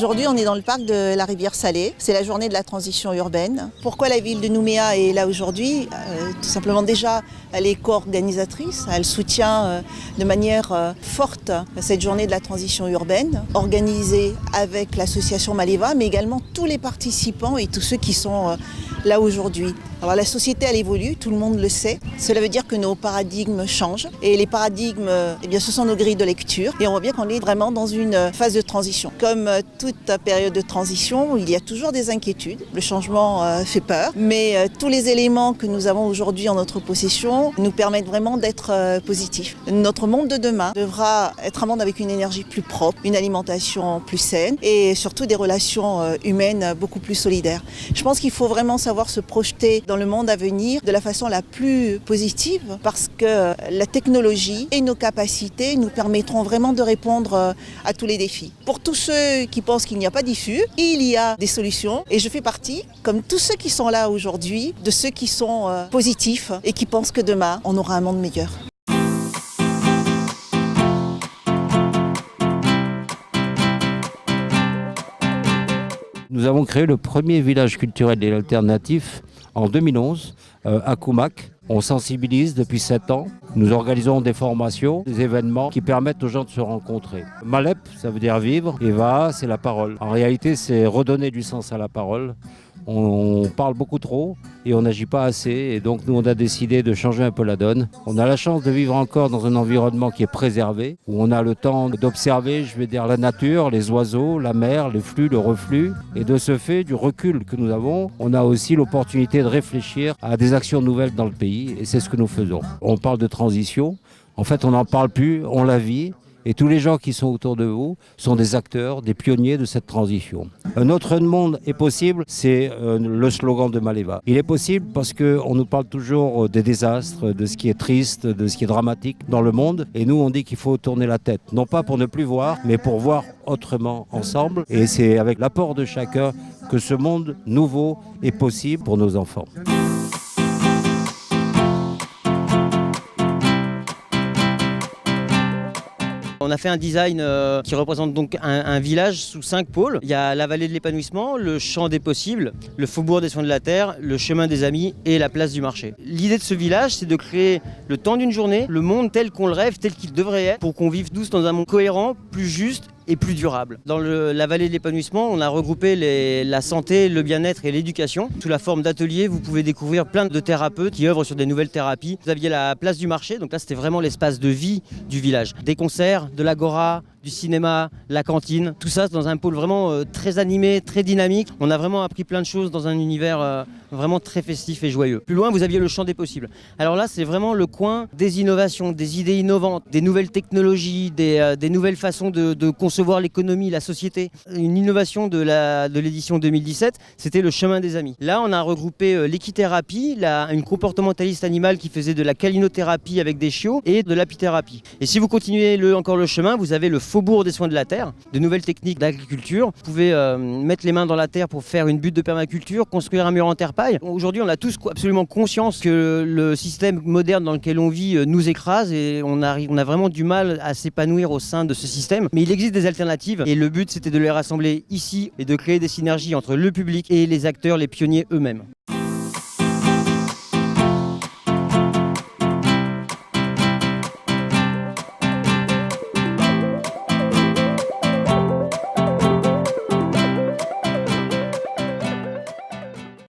Aujourd'hui, on est dans le parc de la rivière Salée. C'est la journée de la transition urbaine. Pourquoi la ville de Nouméa est là aujourd'hui? Tout simplement déjà, elle est co-organisatrice. Elle soutient de manière forte cette journée de la transition urbaine, organisée avec l'association Maleva, mais également tous les participants et tous ceux qui sont là aujourd'hui. Alors la société, elle évolue, tout le monde le sait. Cela veut dire que nos paradigmes changent. Et les paradigmes, ce sont nos grilles de lecture. Et on voit bien qu'on est vraiment dans une phase de transition. Comme toute période de transition, il y a toujours des inquiétudes. Le changement fait peur. Mais tous les éléments que nous avons aujourd'hui en notre possession nous permettent vraiment d'être positifs. Notre monde de demain devra être un monde avec une énergie plus propre, une alimentation plus saine et surtout des relations humaines beaucoup plus solidaires. Je pense qu'il faut vraiment savoir se projeter dans le monde à venir de la façon la plus positive parce que la technologie et nos capacités nous permettront vraiment de répondre à tous les défis. Pour tous ceux qui pensent qu'il n'y a pas d'issue, il y a des solutions et je fais partie, comme tous ceux qui sont là aujourd'hui, de ceux qui sont positifs et qui pensent que demain, on aura un monde meilleur. Nous avons créé le premier village culturel et alternatif en 2011 à Koumak. On sensibilise depuis 7 ans. Nous organisons des formations, des événements qui permettent aux gens de se rencontrer. Malep, ça veut dire vivre, et Vaha, c'est la parole. En réalité, c'est redonner du sens à la parole. On parle beaucoup trop et on n'agit pas assez. Et donc, nous, on a décidé de changer un peu la donne. On a la chance de vivre encore dans un environnement qui est préservé, où on a le temps d'observer, la nature, les oiseaux, la mer, les flux, le reflux. Et de ce fait, du recul que nous avons, on a aussi l'opportunité de réfléchir à des actions nouvelles dans le pays. Et c'est ce que nous faisons. On parle de transition. En fait, on n'en parle plus, on la vit. Et tous les gens qui sont autour de vous sont des acteurs, des pionniers de cette transition. Un autre monde est possible, c'est le slogan de Maleva. Il est possible parce qu'on nous parle toujours des désastres, de ce qui est triste, de ce qui est dramatique dans le monde. Et nous, on dit qu'il faut tourner la tête, non pas pour ne plus voir, mais pour voir autrement ensemble. Et c'est avec l'apport de chacun que ce monde nouveau est possible pour nos enfants. On a fait un design qui représente donc un village sous 5 pôles. Il y a la vallée de l'épanouissement, le champ des possibles, le faubourg des soins de la terre, le chemin des amis et la place du marché. L'idée de ce village, c'est de créer le temps d'une journée, le monde tel qu'on le rêve, tel qu'il devrait être, pour qu'on vive tous dans un monde cohérent, plus juste et plus durable. Dans la vallée de l'épanouissement, on a regroupé la santé, le bien-être et l'éducation. Sous la forme d'ateliers, vous pouvez découvrir plein de thérapeutes qui œuvrent sur des nouvelles thérapies. Vous aviez la place du marché, donc là c'était vraiment l'espace de vie du village. Des concerts, de l'agora, du cinéma, la cantine, tout ça dans un pôle vraiment très animé, très dynamique. On a vraiment appris plein de choses dans un univers vraiment très festif et joyeux. Plus loin, vous aviez le champ des possibles. Alors là, c'est vraiment le coin des innovations, des idées innovantes, des nouvelles technologies, des nouvelles façons de concevoir l'économie, la société. Une innovation de l'édition 2017, c'était le chemin des amis. Là, on a regroupé l'équithérapie, une comportementaliste animale qui faisait de la calinothérapie avec des chiots et de l'apithérapie. Et si vous continuez encore le chemin, vous avez le faubourg des soins de la terre, de nouvelles techniques d'agriculture. Vous pouvez mettre les mains dans la terre pour faire une butte de permaculture, construire un mur en terre paille. Aujourd'hui, on a tous absolument conscience que le système moderne dans lequel on vit nous écrase et on a vraiment du mal à s'épanouir au sein de ce système. Mais il existe des alternatives et le but, c'était de les rassembler ici et de créer des synergies entre le public et les acteurs, les pionniers eux-mêmes.